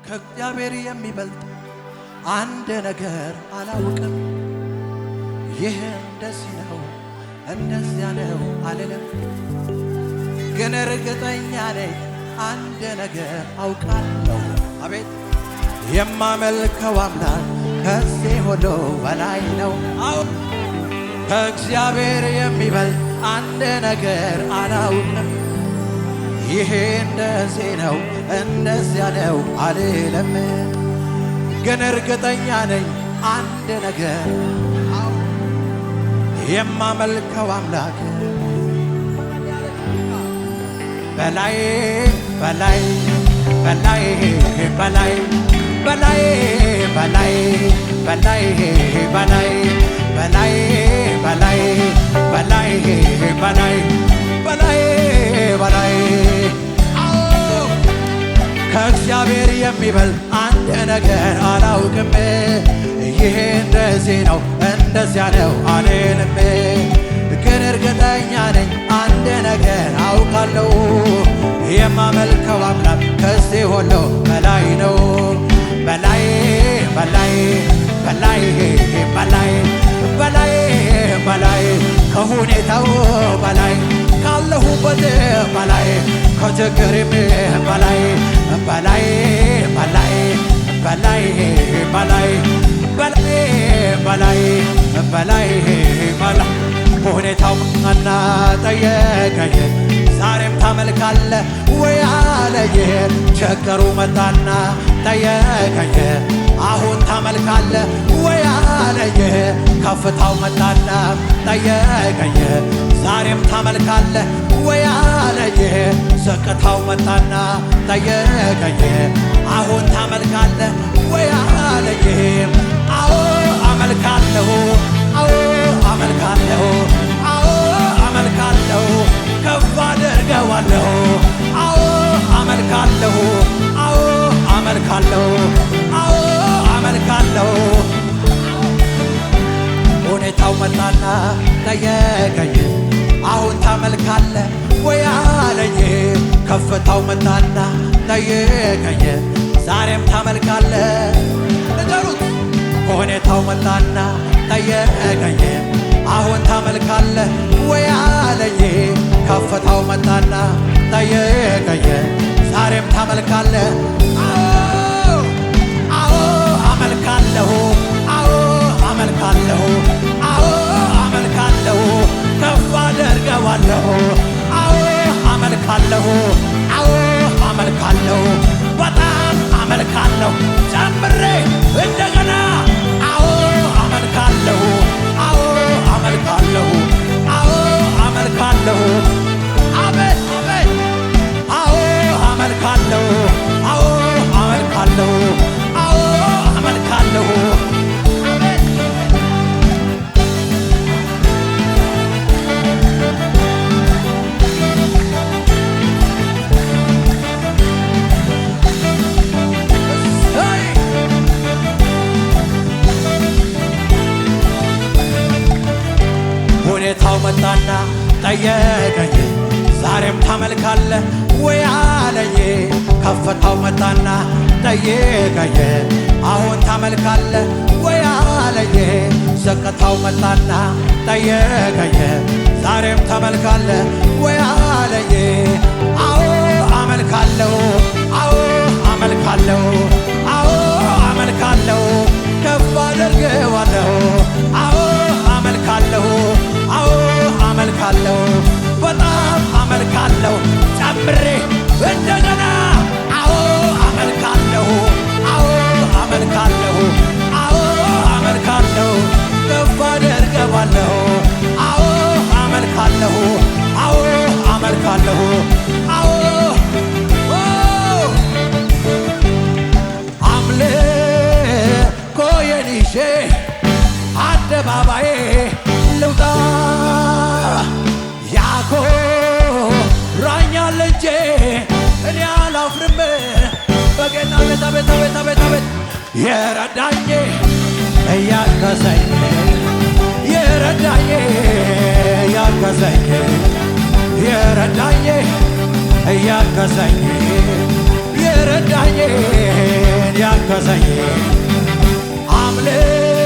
ከእግዚአብሔር የሚበልጥ አንድ ነገር አላውቅም። ይህ እንደዚህ ነው እንደዚያ ነው አልልም፣ ግን እርግጠኛ ነኝ አንድ ነገር አውቃለሁ። አቤት የማመልከው አምላክ ከዚህ ሁሉ በላይ ነው። አዎ ከእግዚአብሔር የሚበልጥ አንድ ነገር አላውቅም። ይሄ እንደዚህ ነው እንደዚያ ነው አልልም፣ ግን እርግጠኛ ነኝ አንድ ነገር የማመልከው አምላክ በላይ በላይ በላይ በላይ በላይ በላይ በላይ በላይ በላይ በላይ በላይ በላይ በላይ በላይ ከእግዚአብሔር የሚበልጥ አንድ ነገር አላውቅም። ይሄ እንደዚህ ነው እንደዚያ ነው አልልም፣ ግን እርግጠኛ ነኝ አንድ ነገር አውቃለሁ። የማመልከው አምላክ ከዚህ ሁሉ በላይ ነው። በላይ በላይ በላይ በላይ በላይ በላይ ከሁኔታው በላይ ካለሁበት በላይ ከችግሬም በላይ በላይ በላይ በላይ በላይ በላይ በላይ በላይ በላይ ሁኔታው ማና ጠየቀኝ ዛሬም ታመልካለ ወይ አለኝ። ቸገሩ መጣና ጠየቀኝ አሁን ታመልካለ ወይ አለኝ። ከፍታው መጣና ጠየቀኝ ዛሬም ታመልካለ ወይ አለኝ። ዝቅታው መጣና ጠየቀኝ አሁን ታመልካለ ወይ አለኝ። አዎ አመልካለሁ፣ አዎ አመልካለሁ፣ አዎ አመልካለሁ፣ ከፍ አደርገዋለሁ። አዎ አመልካለሁ፣ አዎ አመልካለሁ፣ አዎ አመልካለሁ። ሁኔታው መጣና ጠየቀኝ አሁን ታመልካለ ወይ አለኝ። ከፍታው መጣና ጠየቀኝ ዛሬም ታመልካለ። ንገሩት ሁኔታው መጣና ጠየቀኝ አሁን ታመልካለ ወይ አለኝ። ከፍታው መጣና ጠየቀኝ ዛሬም ታመልካለ። አዎ አዎ አመልካለሁ፣ አዎ አመልካለሁ፣ አዎ አመልካለሁ፣ ከፍ አደርገዋለሁ። አዎ አመልካለሁ፣ አዎ አመልካለሁ፣ በጣም አመልካለሁ ጨምሬ እንደገና። አዎ አመልካለሁ፣ አዎ አመልካለሁ፣ አዎ አመልካለሁ። አቤት አቤት አዎ አመልካለሁ፣ አዎ አመልካለሁ፣ አዎ አመልካለሁ። ሁኔታው መጣና ጠየቀኝ ዛሬም ታመልካለ ወይ አለኝ። ከፍታው መጣና ጠየቀኝ አሁን ታመልካለ ወይ አለኝ። ዝቅታው መጣና ጠየቀኝ ዛሬም ታመልካለ ወይ አለኝ። አዎ አመልካለሁ፣ አዎ አመልካለሁ፣ አዎ አመልካለሁ፣ ከፍ አደርገዋለሁ። አዎ አመልካለሁ፣ አዎ አመልካለሁ፣ በጣም አመልካለሁ ጨምሬ እንደገና። አዎ አመልካለሁ፣ አዎ አመልካለሁ፣ አዎ አመልካለሁ፣ ከፍ አደርገዋለሁ። አዎ አመልካለሁ፣ አዎ አመልካለሁ፣ አዎ አምልኮዬን ይዤ አደባባዬ ልውጣ። ያኮራኛል እንጂ እኔ አላፍርም በጌታ ቤት ቤት ቤት ቤት ቤት የረዳኝ እያገዘኝ የረዳኝ እያገዘኝ የረዳኝ እያገዘኝ የረዳኝ ያገዘኝ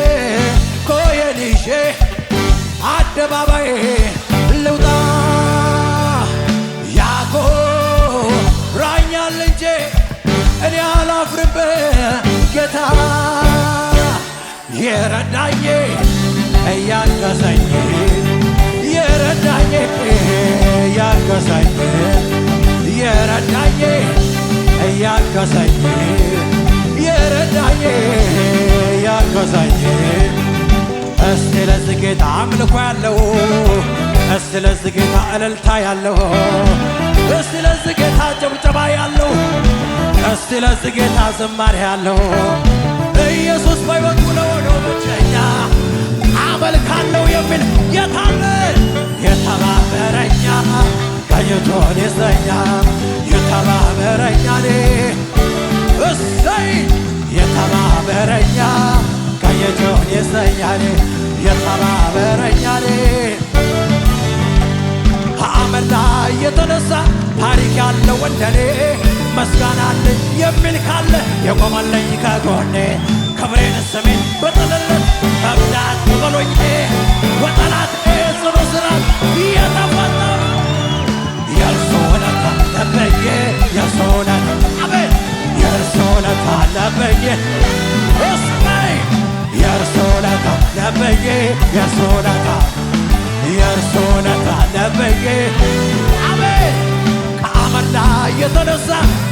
አምልኮዬን ይዤ አደባባይ ልውጣ ያኮራኛል እንጂ እኔ አላፍርበት ጌታ የረዳኝ እያገዘኝ የረዳኝ እያገዘኝ የረዳኝ እያገዘኝ የረዳኝ እያገዘኝ እስቲ ለዚህ ጌታ አምልኮ ያለው እስቲ ለዚህ ጌታ እልልታ ያለው እስቲ ለዚህ ጌታ ጭብጨባ ያለው እስቲ ለዚህ ጌታ ዝማሬ ያለው ኢየሱስ በሕይወቱ ለሆነው ብቸኛ አመልካለሁ የሚል የታለ የተባበረኛ ቀኝቶን ይዘኛ የተባበረኛ እሰይ የተባበረኛ ቀኝቶን ይዘኛ የተባበረኛ ከአመድ ላይ የተነሳ ታሪክ ያለው እንደኔ መስጋና አለኝ የሚል ካለ የቆመልኝ ከጎኔ ክብሬን ስሜን በጥልለት ከብዳት በሎኝ ወጠላት ጽኑ ስራት እየተፈታ የእርሱ ውለታ አለብኝ የእርሱ ውለታ አቤት የእርሱ ውለታ አለብኝ እስማይ የእርሱ ውለታ አለብኝ የእርሱ ውለታ የእርሱ ውለታ አለብኝ አቤት ከአመድ ላይ የተነሳ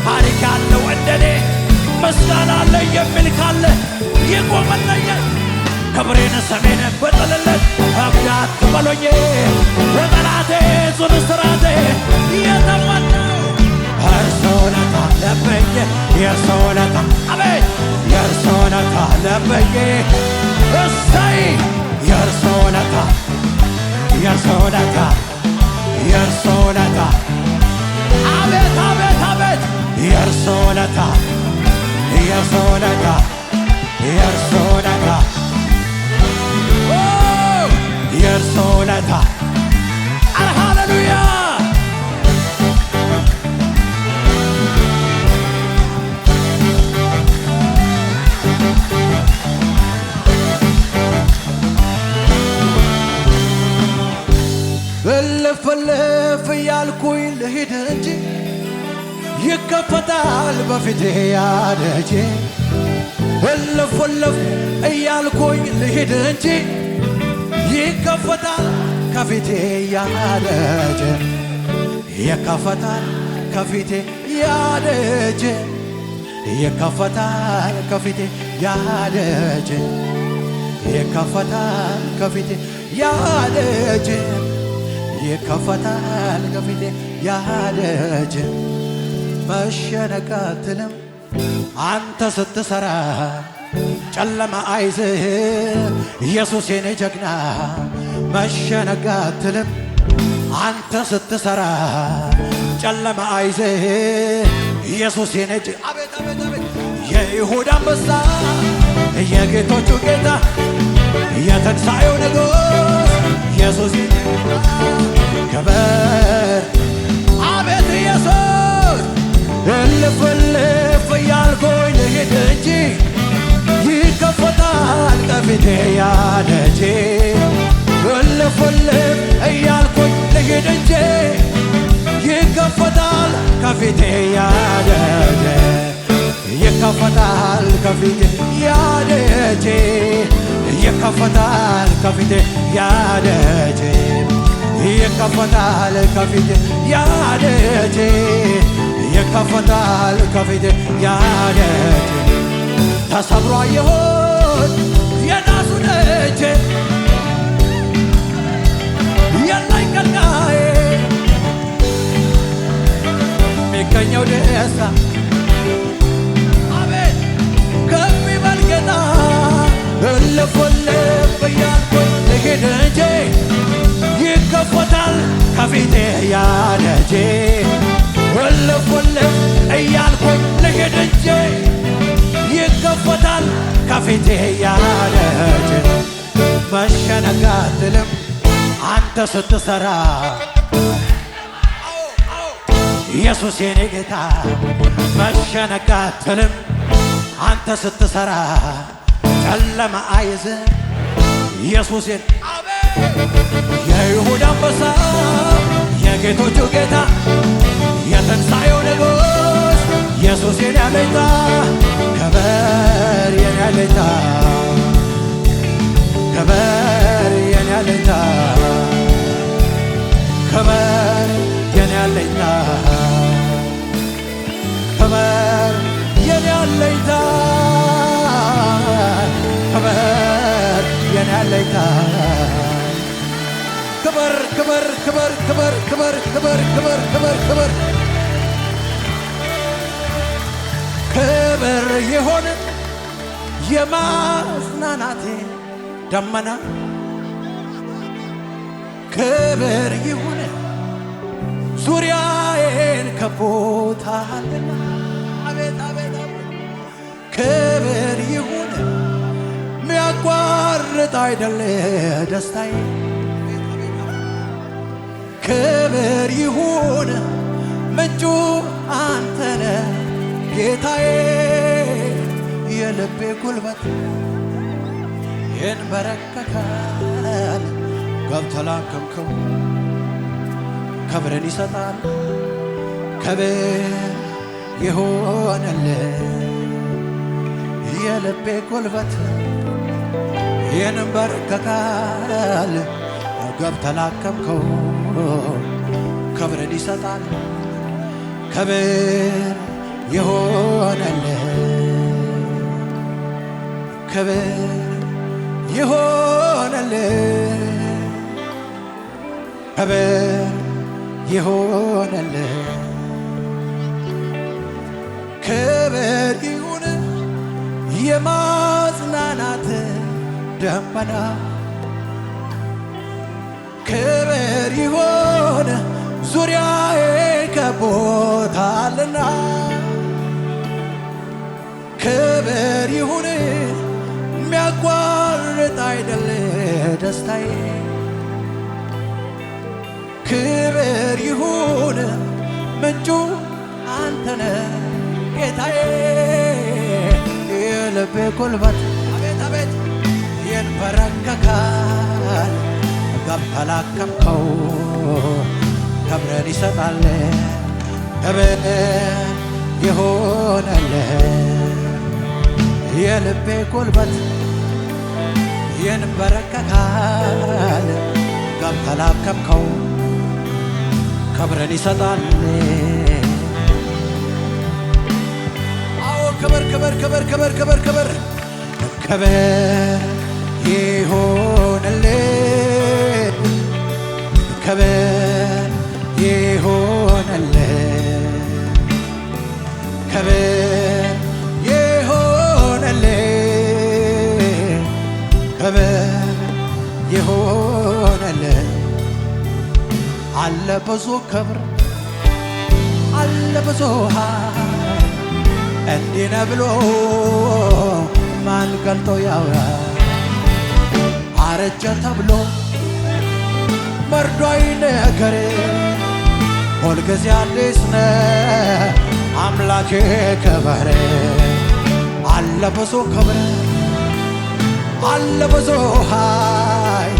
ታሪክ ያለው እንደኔ መስጋና አለኝ የሚል ካለ ይቆመልኝ ክብሬን ስሜን በጥልለት እብዳት በሎኝ በጠላቴ ጽኑ እስራቴ የተፈታው የእርሱ ውለታ አለብኝ የእርሱ ውለታ አቤት የእርሱ ውለታ አለብኝ እሰይ የእርሱ ውለታ የእርሱ ውለታ የእርሱ ውለታ አቤት አቤት አቤት የእርሱ ውለታ የእርሱ ውለታ የእርሱ ውለታ የእርሱ ውለታ ኧረ ሃሌሉያ እልፍ እልፍ እያልኩኝ ልሂድ እንጂ ይከፈታል በፊቴ ያደጄ እልፍ እልፍ እያልኩኝ ልሂድ እንጂ ይከፈታል ከፊቴ ያደጄ ይከፈታል ከፊቴ ያደጄ ይከፈታል ከፊቴ ያደጄ ይከፈታል ከፊቴ ያደጄ ይከፈታል ከፊቴ ያደጄ መሸነቅ አትልም አንተ ስትሰራ ጨለማ አይዝህ ኢየሱስ የኔ ጀግና መሸነቅ አትልም አንተ ስትሰራ ጨለማ አይዝህ ኢየሱስ የኔ አቤት አቤት አቤት የይሁዳ አንበሳ የጌቶቹ ጌታ የትንሣኤው ንጉሥ ኢየሱስ ክብር አቤት ኢየሱስ እልፍ እልፍ እያልኩኝ ልሂድ እንጂ ይከፈታል ከፊቴ ያደጄ እልፍ እልፍ እያልኩኝ ልሂድ እንጂ ይከፈታል ከፊቴ ያደጄ ይከፈታል ከፊቴ ያደጄ ይከፈታል ከፊቴ ያደጄ ይከፈታል ከፊቴ ያደጄ ይከፈታል ከፊቴ ያደጄ ተሰብሮ አየሁት የናሱ ደጄ የለኝ ከልካዬ የሚገኘው ደስታ አቤት ከሚበል ጌታ እልፍ እልፍ እያልኩኝ ልሂድ እንጂ ይከፈታል ከፊቴ ያደጄ እልፍ እልፍ እያልኩኝ ልሂድ እንጂ ይከፈታል ከፊቴ ያደጄ መሸነቅ አትልም አንተ ስትሰራ ኢየሱስ የኔ ጌታ መሸነቅ አትልም አንተ ስትሰራ ጨለማ አይዘ ኢየሱስን የይሁዳ አንበሳ የጌቶቹ ጌታ የትንሣኤው ንጉሥ ኢየሱስ የኔ አለኝታ ክበር የኔ አለኝታ ክበር የኔ አለኝታ ክበር የኔ አለኝታ ክበር የኔ አለኝታ ክበር የኔ አለኝታ ክበር ክበር ክበር ክበር ክበር ክበር ክበር ክበር ክበር ክበር የሆነ የማጽናናቴ ደመና ክበር የሆነ ዙሪያዬን ከቦታልና አቤት አቤት ክበር የሆነ ሚያቋርጥ አይደለ ደስታዬ ክብር ይሁን ምንጩ አንተነ ጌታዬ የልቤ ጉልበት ይንበረከካል ገብተህ ላከምከው ክብርን ይሰጣል ክብር ይሆንልህ የልቤ ጉልበት ይንበረከካል ገብተህ ላከምከው ክብርን ይሰጣል ክብር ይሆንልህ ክብር ይሆንልህ ክብር ይሆንልህ ክብር ይሁን የማጽናናት ደመና ክብር ይሁን ዙሪያዬ ከቦታልና ክብር ይሁን ሚያቋርጥ አይደለ ደስታዬ ክብር ይሁን ምንጩ አንተነ ጌታዬ የልቤ ጉልበት አቤት አቤት ይንበረከካል ገብተህ ላከምከው ክብርን ይሰጣል ክብር ይሆንልህ የልቤ ጉልበት ይንበረከካል ገብተህ ላከምከው ክብርን ይሰጣል አዎ ክብር ክብር ክብር ክብር ክብር ክብር ክብር ይሆንልህ ክብር ይሆንልህ ክብር ይሆንልህ ክብር ይሆንልህ አለ ብዙ ክብር አለ ብዙ ኃይል እንዲህ ነው ብሎ ማን ገልጦ ያወራል አረጀ ተብሎ መርዶ አይነገር ሁልጊዜ አዲስ ነህ አምላኬ ክበር አለ ብዙ ክብር አለ ብዙ ኃይል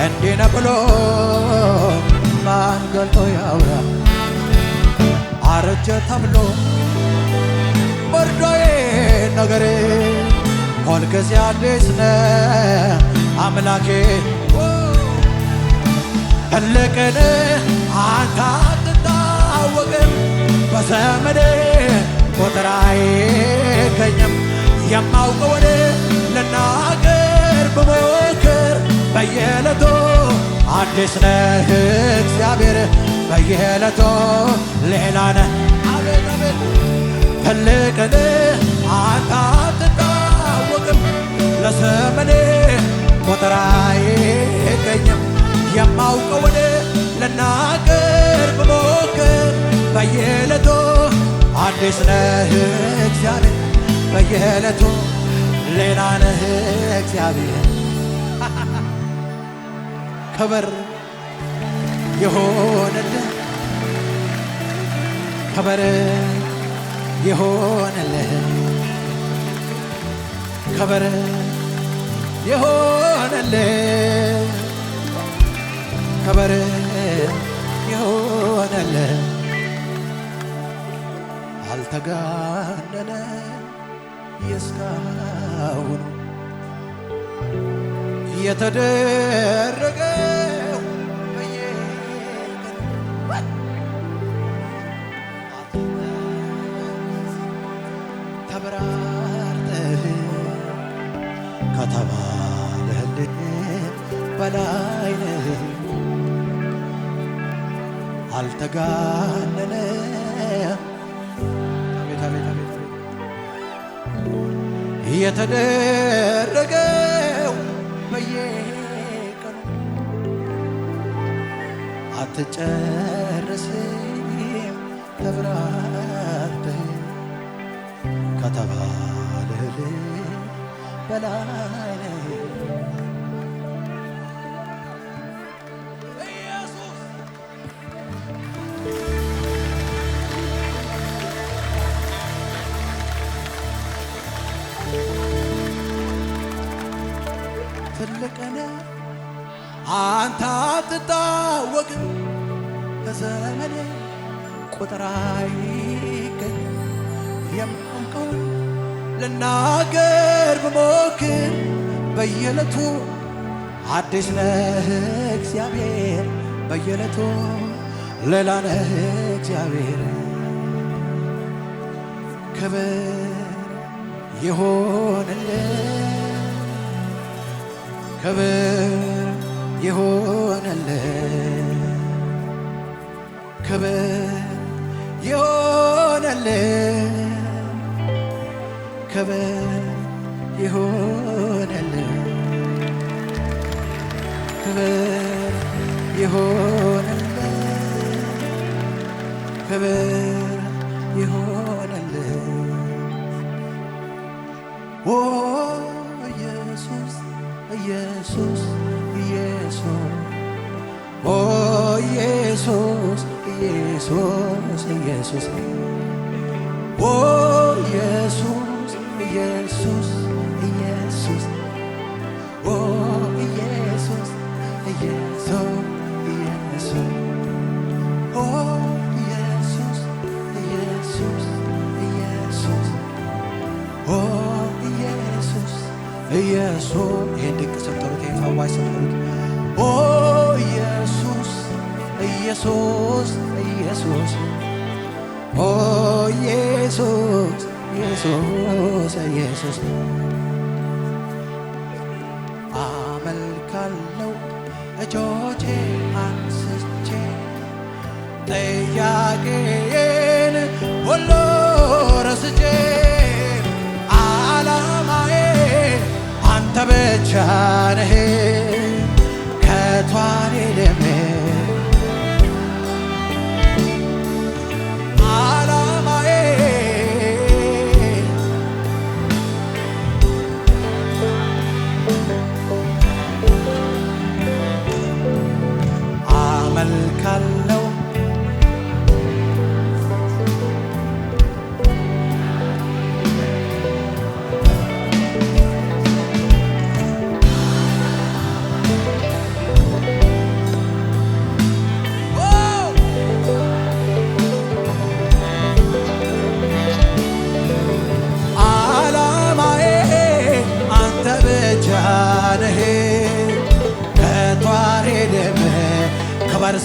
እንዲህ ነው ብሎ ማን ገልጦ ያውራ አረጀ ተብሎ መርዶ አይነገር ሁልጊዜ አዲስ ነህ አምላኬ ትልቅ ነህ አንተ አትታወቅም በዘመኔ ቁጥር አይገኝም የማውቀውን ልናገር ብሞክር በየዕለቱ አዲስ ነህ እግዚአብሔር በየዕለቱ ሌላ ነህ አቤት አቤት ትልቅ ነህ አንተ አትታወቅም ለዘመኔ ቁጥር አይገኝም የማውቀውን ልናገር ብሞክር በየዕለቱ አዲስ ነህ እግዚአብሔር በየዕለቱ ሌላ ነህ እግዚአብሔር ክብር ይሆንልህ ክብር ይሆንልህ ክብር ይሆንልህ ክብር ይሆንልህ አልተጋነነ የእስካሁኑ የተደረገው ተብራርተህ ከተባለልህ በላይ ነህ አልተጋነነ የተደረገው በየቀኑ አትጨርስም ተብራርተህ ከተባለልህ በላይ ነህ ኢየሱስ ትልቅ ነህ አንተ አትታወቅም በዘመኔ ቁጥር አይገኝ የማውቀውን ልናገር ብሞክር በየዕለቱ አዲስ ነህ እግዚአብሔር በየዕለቱ ሌላ ነህ እግዚአብሔር ክብር ይሆንልህ ክብር ይሆንልህ ክብር ይሆንልህ ክብር ይሆንልህ ክብር ይሆንልህ ክብር ይሆንልህ ኦ ኢየሱስ ኢየሱስ ኢየሱስ ኦ ኢየሱስ ኢየሱስ ኢየሱስ ኦ ኢየሱስ ኢየሱስ ኢየሱስ ኦ ኢየሱስ ኢየሱስ ኢየሱስ ኦ ኢየሱስ ኢየሱስ ኢየሱስ ኦ ኢየሱስ ኢየሱስ ይህን ድንቅ ስም ጥሩት ይህን ፈዋሽ ስም ጥሩት ኦ ኢየሱስ ኢየሱስ ኢየሱስ ኦ ኢየሱስ ኢየሱስ ኢየሱስ አመልካለሁ እጆቼ አንስቼ ጥያቄዬን ሁሉ ረስቼ ዓላማዬ አንተ ብቻ ነህ ከቶ አልሄድም ዓላማዬ አመልካለሁ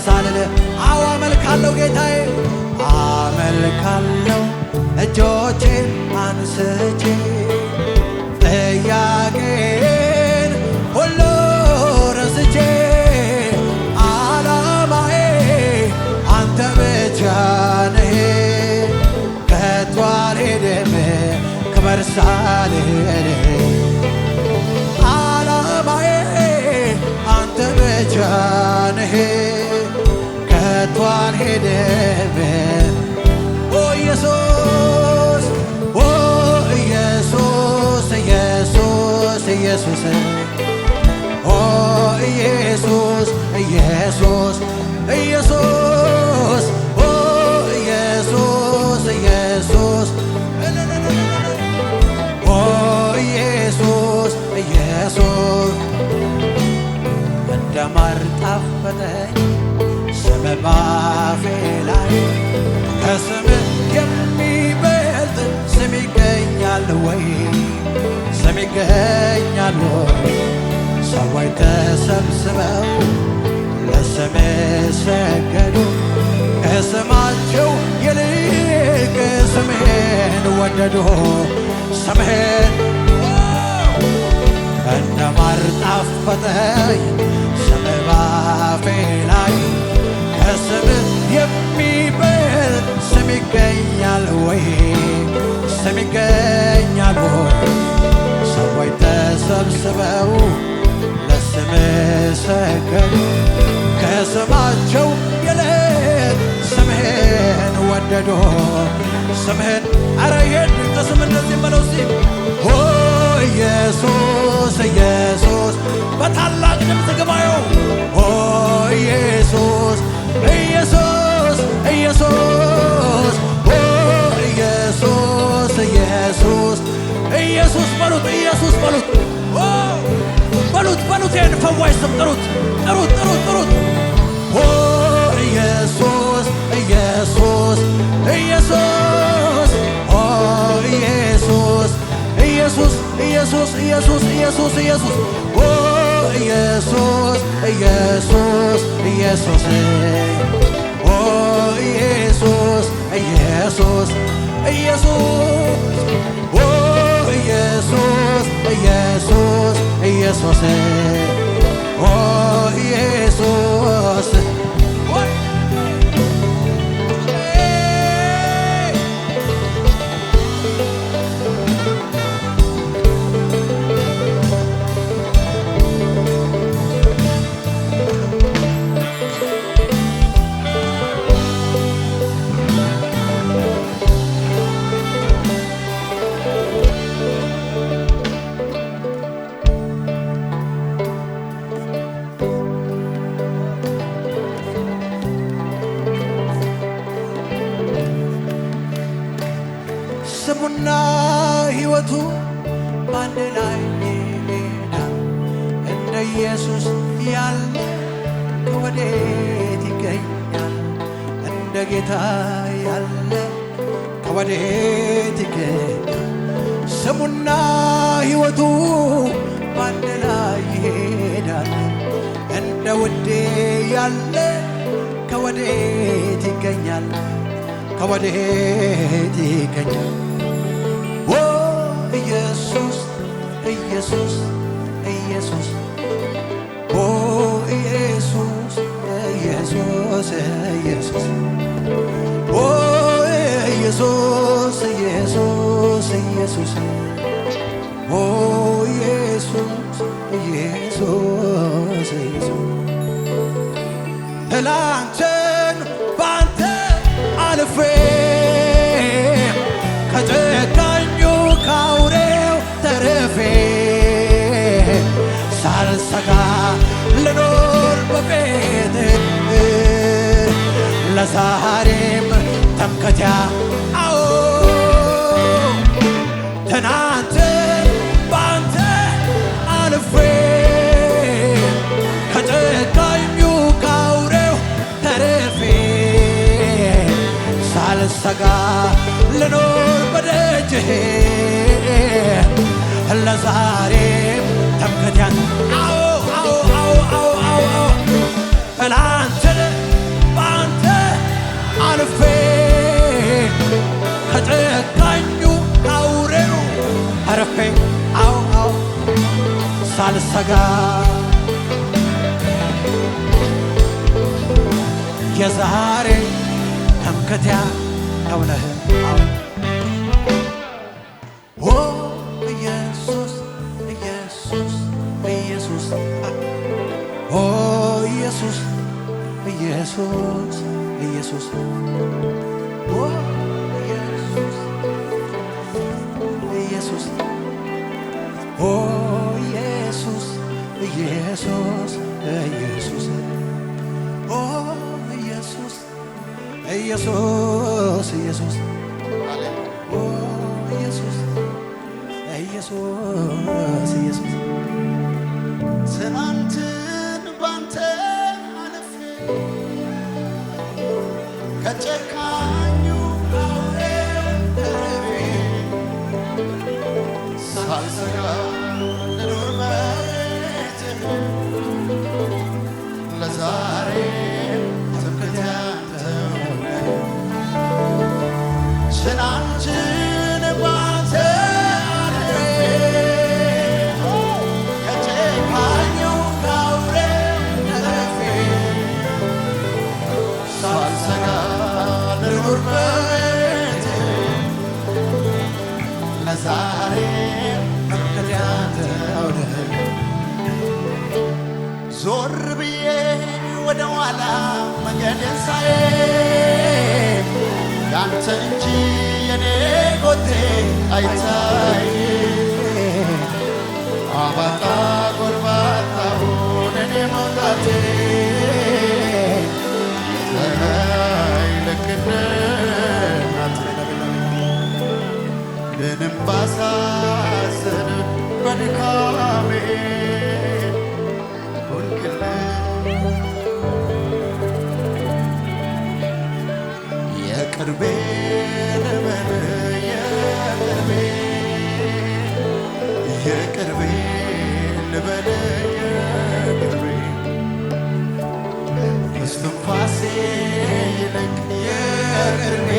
ሳልል አዎ አመልካለሁ ጌታዬ አመልካለሁ እጆቼን አንስቼ ጥያቄን ሁሉ ረስቼ ዓላማዬ አንተ ብቻ ነህ ከቶ አልሄድም ክበር ሳልል ዓላማዬ አንተ ብቻ ነህ ከቶ አልሄድም ኦ ኢየሱስ ኦ ኢየሱስ ኢየሱስ ኢየሱስ ኦ ኢየሱስ ኢየሱስ ኢየሱስ ኦ ኢየሱስ ኢየሱስ ኦ ኢየሱስ ማር ጣፈጠኝ ስምህ ባፌ ላይ ከስምህ የሚበልጥ ስም ይገኛል ወይ? ስም ይገኛል ወይ? ሰዎች ተሰብስበው ለስምህ ሰገዱ ከስማቸው ይልቅ ስምህን ወደዱ። ስምህን እንደ ማር ጣፈጠኝ ስምህ ባፌ ላይ ከስምህ የሚበልጥ ስም ይገኛል ወይ? ስም ይገኛል ወይ? ሰዎች ተሰብስበው ለስምህ ሰገዱ ከስማቸው ይልቅ ስምህን ወደዱ። ስምህን አረ ይሄን ከስም እንደዚህ በለው እስቲ ኦ ኢየሱስ ኢየሱስ በታላቅ ድምፅ ግባዩ ኦ ኢየሱስ ኢየሱስ ኢየሱስ ኦ ኢየሱስ ኢየሱስ ኢየሱስ በሉት ኢየሱስ በሉት በሉት በሉት ይሄን ፈዋሽ ስም ጥሩት ጥሩት ጥሩት ጥሩት ኦ ኢየሱስ ኢየሱስ ኢየሱስ ኦ ኢየሱስ ኢየሱስ ኢየሱስ ኢየሱስ ኢየሱስ ኢየሱስ ኦ ኢየሱስ ኢየሱስ ኢየሱስ ኦ ኢየሱስ ኢየሱስ ኢየሱስ ኦ ኢየሱስ ኢየሱስ ኢየሱስ ኦ ኢየሱስ ስሙና ሕይወቱ በአንድ ላይ ይሄዳል። እንደ ኢየሱስ ያለ ከወዴት ይገኛል? እንደ ጌታ ያለ ከወዴት ይገኛል? ስሙና ሕይወቱ በአንድ ላይ ይሄዳል። እንደ ውዴ ያለ ከወዴት ይገኛል? ከወዴት ይገኛል? ኢየሱስ ኢየሱስ ኢየሱስ ኦ ኢየሱስ ኢየሱስ ኢየሱስ ኦ ኢየሱስ ኢየሱስ ኢየሱስ ኦ ኢየሱስ ኢየሱስ ኢየሱስ ትላንትን ባንተ አልፌ ከጨካኙ ካውሬው ተርፌ ሳልሰጋ ልኖር በቤትህ ለዛሬም ተምከትያ አዎ ትናንትን ባንተ አልፌ ከጨካኙ ካውሬው ተርፌ ሳልሰጋ ልኖር በደጅህ ለዛሬም ተምከትያን አዎ አዎ አዎ አዎ አዎ ትላንትን ባንተ አልፌ ከጨካኙ ካውሬው ተርፌ አዎ አዎ ሳልሰጋ የዛሬ ተምከትያ ነውነህ ኦ ኢየሱስ ኢየሱስ ኢየሱስ ኦ ኢየሱስ ኢየሱስ ኢየሱስ ኦ ኢየሱስ ኢየሱስ ኦ ኢየሱስ ኢየሱስ ኢየሱስ ኦ ኢየሱስ ኢየሱስ ኢየሱስ ኦ ኢየሱስ ኢየሱስ ኢየሱስ ትናንትን ባንተ ባንተ አልፌ ከጨካኙ አውሬ ተርፌ ሳልሰጋ ልኖር በቤትህ ለዛሬ ትምክህቴ አንተው ነህ። ትናንትን ባንተ አልፌ ከጨካኙ ከአውሬው ተርፌ ሳልሰጋ ልኑር በቤትህ ለዛሬ ትምክህቴ አንተው ነህ። ዞር ብዬ ወደ ኋላ መንገዴን ሳይ ያንተ እንጂ የኔ ጎቴ አይታይ። አባጣ ጎርባጣውን እኔ መውጣቴ ይዘኸኝ ልክ እንደ እናቴ ምንም ባሳዝን በድካሜ የቅርቤ ልበል የቅርቤ የቅርቤ ልበል የቅርቤ እስትንፋሴ ይልቅ የቅርቤ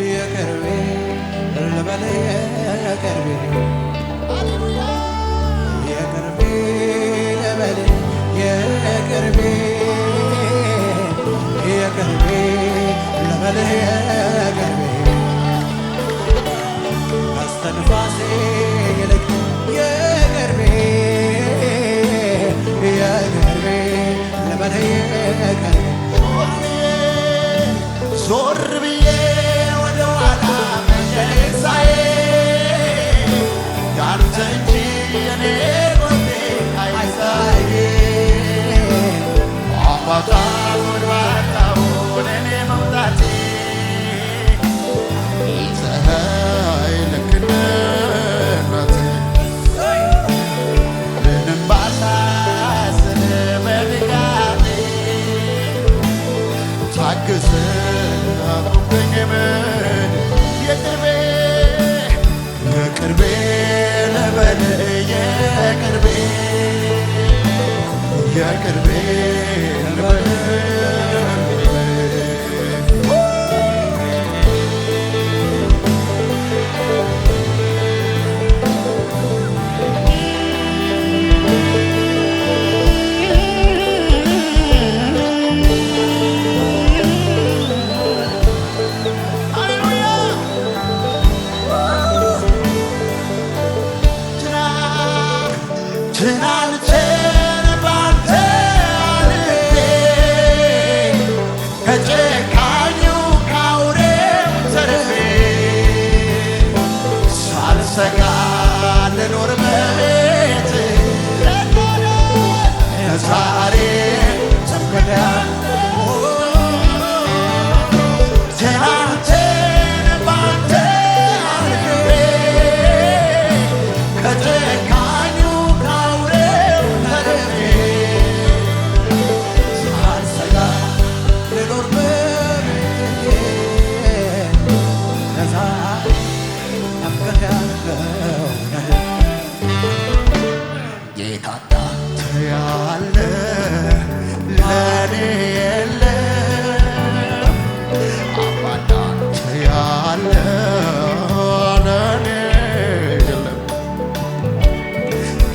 የቅርቤ ልበል የቅርቤ የቅርቤ ልበል የቅርቤ የቅርቤ ልበል የቅርቤ ከእስትንፋሴ ይልቅ የቅርቤ የቅርቤ ልበል የቅርቤ ዞር ብዬ ወደ ኋላ መንገዴን ሳይ ያንተ እንጂ የኔ ጎቴ አይታይ። አባጣ ጎርባጣውን እኔ መውጣቴ ይዘኸኝ ልክ እንደ እናቴ ምንም ባሳዝን በድካሜ ታግሰህ አቁመኝ የቅርቤ የቅርቤ ልበል የቅርቤ የቅርቤ ልበል ትናንትን ባንተ አልፌ ከጨካኙ ከአውሬው ተርፌ ሳልሰጋ ልኖር በቤትህ ዛሬ ትምክህቴ ትናንትን ባንተ አልፌ ከጨካኙ ከአውሬው ተርፌ ሳልሰጋ ልኖር በቤቴ ለዛሬ ትምክህቴ አንተው ነህ። ጌታ እንዳንተ ያለ ለኔ የለም። አባ እንዳንተ ያለ ለኔ የለም።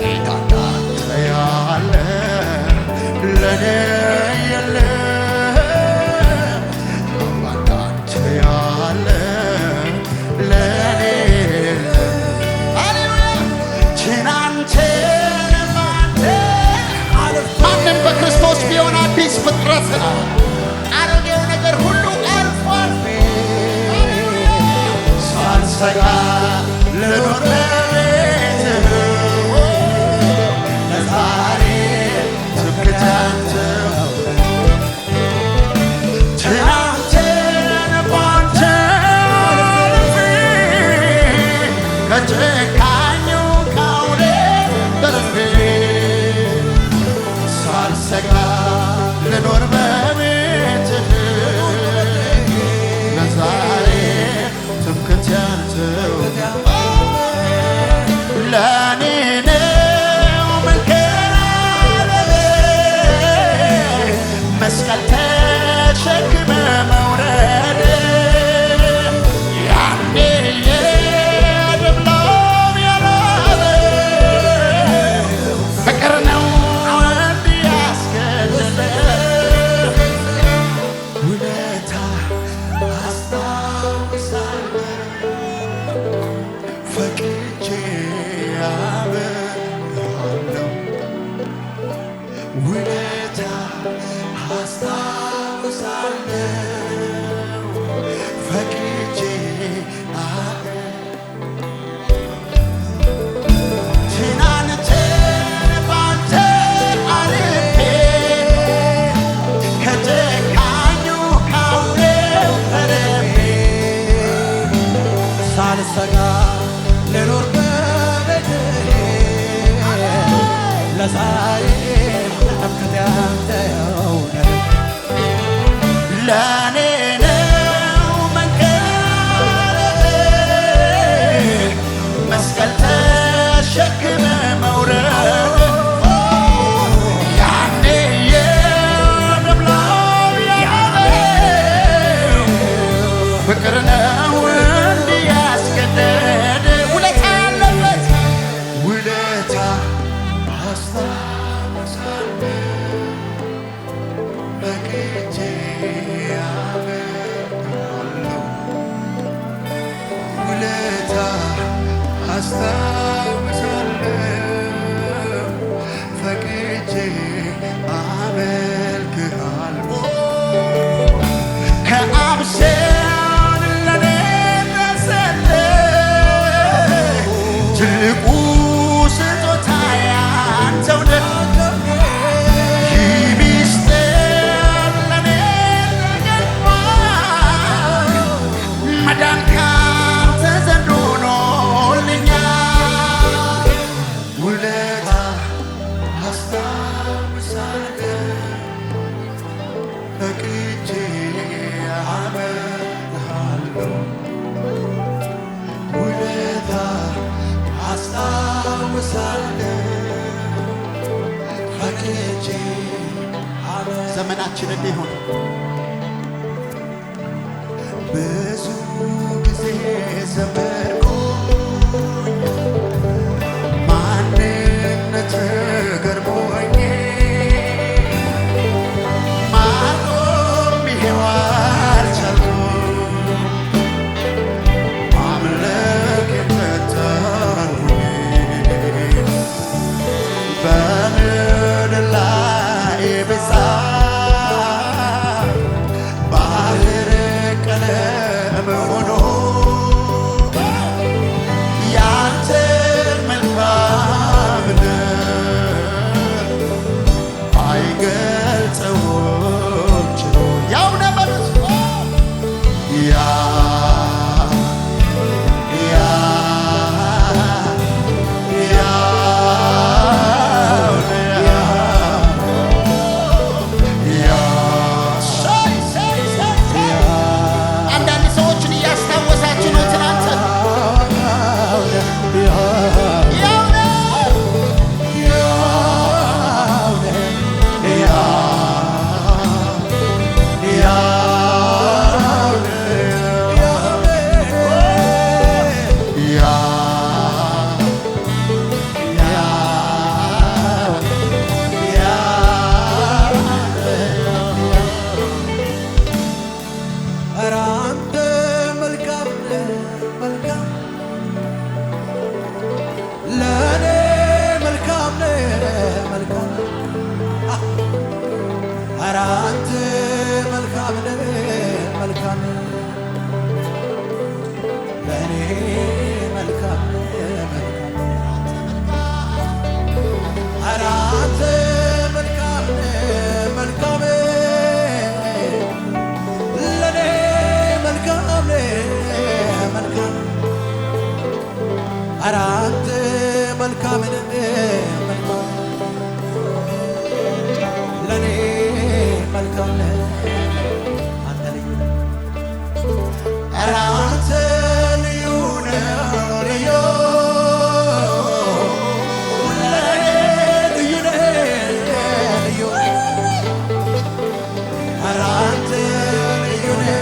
ጌታ እንዳንተ ያለ ለኔ የለም። አባ እንዳንተ ያለ ለኔ የለም። ሃሌሉያ ትናንትን ባንተ አልፌ ማንም በክርስቶስ ቢሆን አዲስ ፍጥረት ነው። አሮጌው ነገር ሁሉ አልፏል። ሳልሰጋ ልኖር በቤትህ ለዛሬ ትምክህቴ አንተው ትናንትን ባንተ አልፌ ከጨካኙ ከአውሬው ተርፌ ፈቅጄ አመልክሃለሁ ውለታ አስታውሳለሁ ፈቅጄ ትናንትን ባንተ አልፌ ከጨካኙ ካውሬው ተርፌ ሳልሰጋ ልኖር በቤትህ ለዛሬ ምክንያት ያንተው ነህ ለኔ ነው መንገድ መስቀል ተሸክመ መውረድ ያኔ የመብላው ያለው ፍቅር ነው እንዲህ ያስገደደ ውለታ ያለበት ውለታ አስታውሳለሁ ፈቅጄ አመልክሃለሁ ውለታ አስታውሳለሁ ፈቅጄ አመልክሃለሁ ከአብ ዘንድ ለኔ ደረሰልኝ ትልቁ ስጦታ ያንተው ነው ይህ ምስጢር ለኔ ተገልጧል መዳን ካንተ ዘንድ ሆኖልኛል ውለታ አስታውሳለሁ ፈቅጄ አመልክሃለሁ ውለታ አስታውሳለሁ ፈቅጄ ዘመናችን እንዲሆን ብዙ ጊዜ ዘመርኩኝ ማንነት ገርሞኝ ማቆም ይሄው አልቻልኩም ማምለክ የተተርኩኝ በምድር ላይ ብዛት ባህር ቀለም ሆኖ ያንተ መልካምነት አይገልጸውም ችሎ ያው ነበር ያ አንዳንድ ሰዎችን እያስታወሳችሁ ነው ትናንት ያው ነው ኧረ አንተ መልካም ነህ መልካም ለእኔ መልካም ነህ መልካም ኧረ አንተ መልካም ነህ መልካም ለእኔ መልካም ነህ መልካም ኧረ አንተ መልካም ነህ መልካም ለእኔ መልካም ነህ መልካም ኧረ አንተ መልካም ነህ መልካም ለእኔ መልካም ነህ አንተ ልዩ ነህ ኧረ አንተ ልዩ ነህ ልዩ ለእኔ ልዩ ነህ ልዩ ኧረ አንተ ልዩ ነህ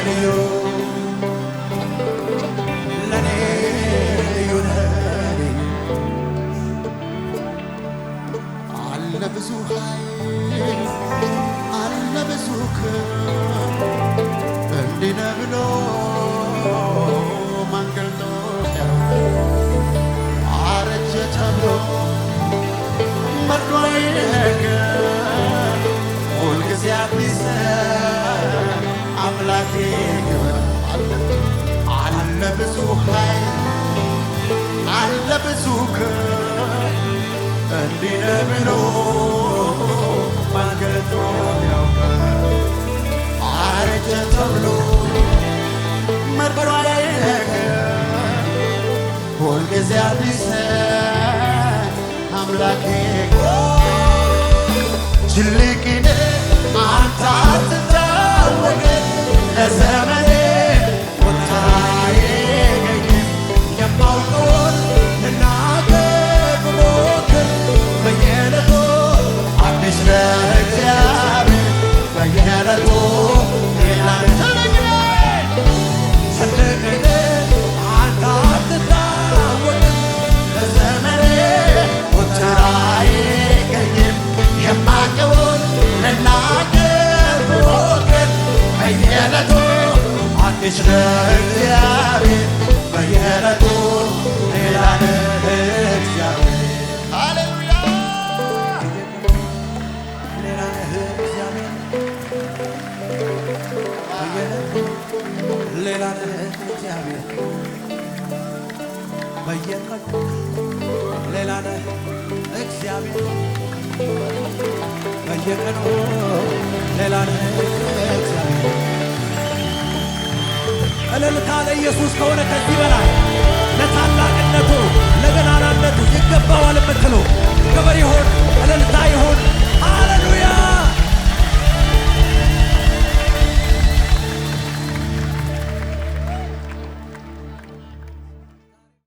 ልዩ ለእኔ ልዩ ነህ ልዩ አለ ብዙ ኃይል አለ ብዙ ክብር እንዲህ ነው ብሎ ማን ገልጦ ኃይል አለ ብዙ ክብር እንዲህ ነው ብሎ ማን ገልጦ ያውቃል? አረጀ ተብሎ መርዶ አይነገር ሁልጊዜ አዲስ አምላኬ ትልቅ ነህ አንተ አትታወቅ ለዘመኔ ቦታ የለኝም የማውቀውን ልናገር ብሞክር በየዕለቱ አዲስ ነህ እግዚአብሔር በየዕለቱ ሌላ ትልቅ ነህ አንተ አትታወቅም ለዘመኔ ቦታ የለኝም የማውቀውን ልናገር ብሞክር በየዕለቱ አዲስ ነህ እግዚአብሔር በየዕለቱ ሌላ ነህ እግዚአብሔር። ሃሌሉያ ሌላ ነህ እግዚአብሔር ሌላ ነህ እግዚአብሔር በየዕለቱ ሌላ ነህ እግዚአብሔር በየቀኑ ሌላ ነህ እግዚአብሔር። እልልታ ለኢየሱስ ከሆነ ከዚህ በላይ ለታላቅነቱ ለገናናነቱ ይገባዋል የምትሉ